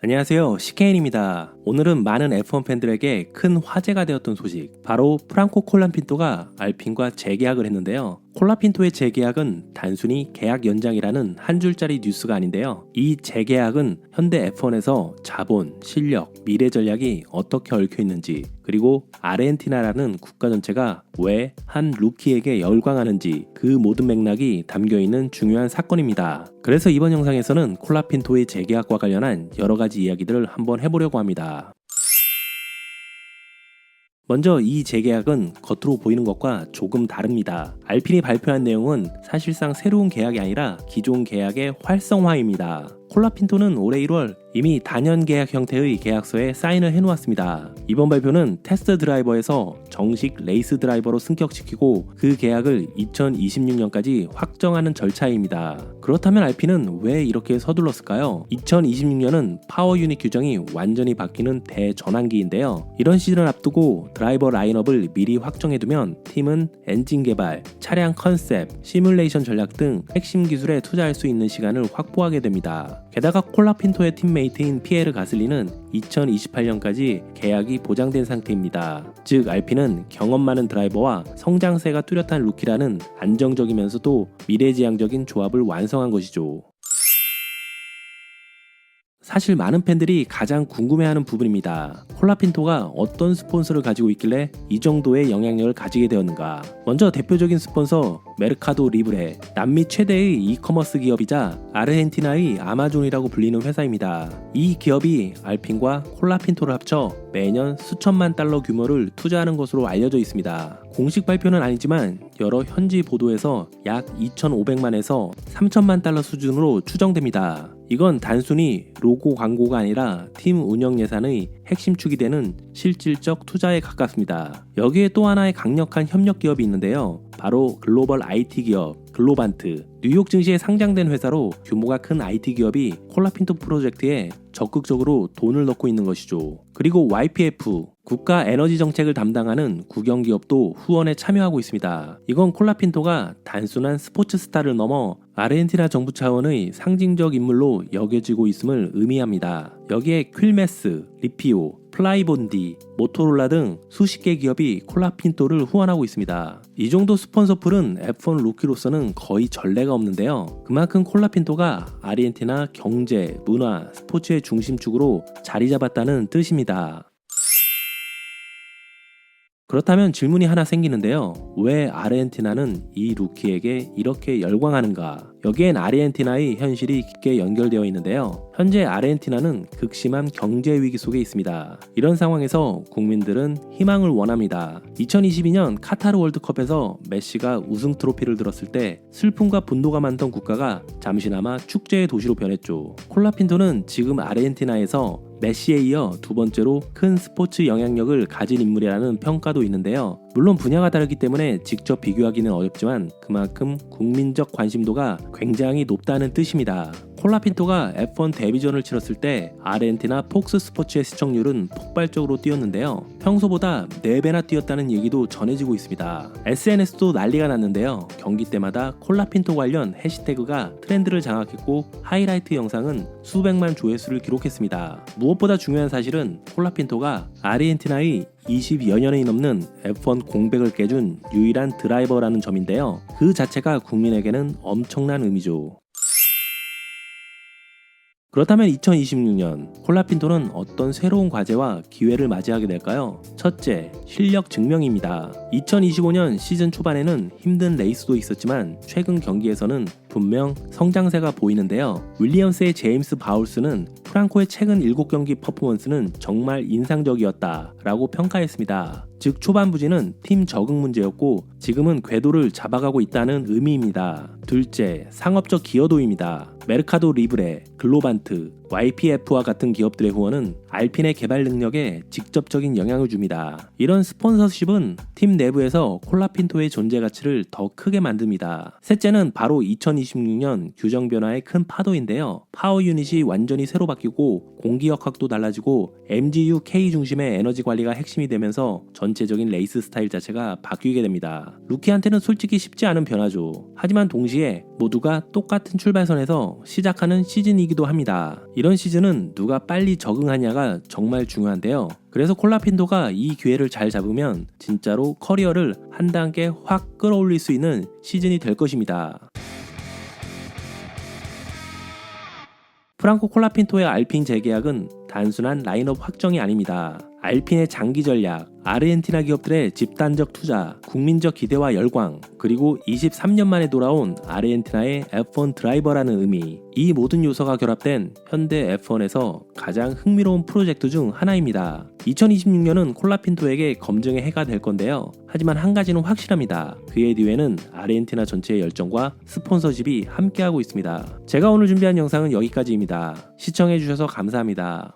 안녕하세요, CKN입니다. 오늘은 많은 F1 팬들에게 큰 화제가 되었던 소식, 바로 프랑코 콜라핀토가 알핀과 재계약을 했는데요. 콜라핀토의 재계약은 단순히 계약 연장이라는 한 줄짜리 뉴스가 아닌데요. 이 재계약은 현대 F1에서 자본, 실력, 미래 전략이 어떻게 얽혀 있는지, 그리고 아르헨티나라는 국가 전체가 왜 한 루키에게 열광하는지, 그 모든 맥락이 담겨있는 중요한 사건입니다. 그래서 이번 영상에서는 콜라핀토의 재계약과 관련한 여러가지 이야기들을 한번 해보려고 합니다. 먼저 이 재계약은 겉으로 보이는 것과 조금 다릅니다. 알핀이 발표한 내용은 사실상 새로운 계약이 아니라 기존 계약의 활성화입니다. 콜라핀토는 올해 1월 이미 단연 계약 형태의 계약서에 사인을 해놓았습니다. 이번 발표는 테스트 드라이버에서 정식 레이스 드라이버로 승격시키고 그 계약을 2026년까지 확정하는 절차입니다. 그렇다면 알핀은 왜 이렇게 서둘렀을까요? 2026년은 파워 유닛 규정이 완전히 바뀌는 대전환기인데요. 이런 시즌을 앞두고 드라이버 라인업을 미리 확정해두면 팀은 엔진 개발, 차량 컨셉, 시뮬레이션 전략 등 핵심 기술에 투자할 수 있는 시간을 확보하게 됩니다. 게다가 콜라핀토의 팀메이트인 피에르 가슬리는 2028년까지 계약이 보장된 상태입니다. 즉 알핀은 경험 많은 드라이버와 성장세가 뚜렷한 루키라는 안정적이면서도 미래지향적인 조합을 완성한 것이죠. 사실 많은 팬들이 가장 궁금해하는 부분입니다. 콜라핀토가 어떤 스폰서를 가지고 있길래 이 정도의 영향력을 가지게 되었는가? 먼저 대표적인 스폰서 메르카도 리브레, 남미 최대의 이커머스 기업이자 아르헨티나의 아마존이라고 불리는 회사입니다. 이 기업이 알핀과 콜라핀토를 합쳐 매년 수천만 달러 규모를 투자하는 것으로 알려져 있습니다. 공식 발표는 아니지만 여러 현지 보도에서 약 2,500만에서 3천만 달러 수준으로 추정됩니다. 이건 단순히 로고 광고가 아니라 팀 운영 예산의 핵심 축이 되는 실질적 투자에 가깝습니다. 여기에 또 하나의 강력한 협력 기업이 있는데요. 바로 글로벌 IT 기업 글로반트. 뉴욕 증시에 상장된 회사로 규모가 큰 IT 기업이 콜라핀토 프로젝트에 적극적으로 돈을 넣고 있는 것이죠. 그리고 YPF 국가 에너지 정책을 담당하는 국영기업도 후원에 참여하고 있습니다. 이건 콜라핀토가 단순한 스포츠 스타를 넘어 아르헨티나 정부 차원의 상징적 인물로 여겨지고 있음을 의미합니다. 여기에 퀼메스, 리피오, 플라이본디, 모토로라 등 수십 개 기업이 콜라핀토를 후원하고 있습니다. 이 정도 스폰서풀은 F1 루키로서는 거의 전례가 없는데요. 그만큼 콜라핀토가 아르헨티나 경제, 문화, 스포츠의 중심축으로 자리 잡았다는 뜻입니다. 그렇다면 질문이 하나 생기는데요. 왜 아르헨티나는 이 루키에게 이렇게 열광하는가? 여기엔 아르헨티나의 현실이 깊게 연결되어 있는데요. 현재 아르헨티나는 극심한 경제 위기 속에 있습니다. 이런 상황에서 국민들은 희망을 원합니다. 2022년 카타르 월드컵에서 메시가 우승 트로피를 들었을 때 슬픔과 분노가 많던 국가가 잠시나마 축제의 도시로 변했죠. 콜라핀토는 지금 아르헨티나에서 메시에 이어 두 번째로 큰 스포츠 영향력을 가진 인물이라는 평가도 있는데요. 물론 분야가 다르기 때문에 직접 비교하기는 어렵지만 그만큼 국민적 관심도가 굉장히 높다는 뜻입니다. 콜라핀토가 F1 데뷔전을 치렀을 때 아르헨티나 폭스 스포츠의 시청률은 폭발적으로 뛰었는데요. 평소보다 4배나 뛰었다는 얘기도 전해지고 있습니다. SNS도 난리가 났는데요. 경기 때마다 콜라핀토 관련 해시태그가 트렌드를 장악했고 하이라이트 영상은 수백만 조회수를 기록했습니다. 무엇보다 중요한 사실은 콜라핀토가 아르헨티나의 20여 년이 넘는 F1 공백을 깨준 유일한 드라이버라는 점인데요. 그 자체가 국민에게는 엄청난 의미죠. 그렇다면 2026년 콜라핀토는 어떤 새로운 과제와 기회를 맞이하게 될까요? 첫째, 실력 증명입니다. 2025년 시즌 초반에는 힘든 레이스도 있었지만 최근 경기에서는 분명 성장세가 보이는데요. 윌리엄스의 제임스 바울스는 프랑코의 최근 7경기 퍼포먼스는 정말 인상적이었다 라고 평가했습니다. 즉 초반 부진은 팀 적응 문제였고 지금은 궤도를 잡아가고 있다는 의미입니다. 둘째, 상업적 기여도입니다. 메르카도 리브레, 글로반트, YPF와 같은 기업들의 후원은 알핀의 개발 능력에 직접적인 영향을 줍니다. 이런 스폰서십은 팀 내부에서 콜라핀토의 존재 가치를 더 크게 만듭니다. 셋째는 바로 2026년 규정 변화의 큰 파도인데요. 파워 유닛이 완전히 새로 바뀌고 공기역학도 달라지고 MGU K 중심의 에너지 관리가 핵심이 되면서 전체적인 레이스 스타일 자체가 바뀌게 됩니다. 루키한테는 솔직히 쉽지 않은 변화죠. 하지만 동시에 모두가 똑같은 출발선에서 시작하는 시즌이기 시즌이기도 합니다. 이런 시즌은 누가 빨리 적응하냐가 정말 중요한데요. 그래서 콜라핀토가 이 기회를 잘 잡으면 진짜로 커리어를 한 단계 확 끌어올릴 수 있는 시즌이 될 것입니다. 프랑코 콜라핀토의 알핀 재계약은 단순한 라인업 확정이 아닙니다. 알핀의 장기 전략, 아르헨티나 기업들의 집단적 투자, 국민적 기대와 열광, 그리고 23년 만에 돌아온 아르헨티나의 F1 드라이버라는 의미, 이 모든 요소가 결합된 현대 F1에서 가장 흥미로운 프로젝트 중 하나입니다. 2026년은 콜라핀토에게 검증의 해가 될 건데요. 하지만 한 가지는 확실합니다. 그의 뒤에는 아르헨티나 전체의 열정과 스폰서십이 함께하고 있습니다. 제가 오늘 준비한 영상은 여기까지입니다. 시청해주셔서 감사합니다.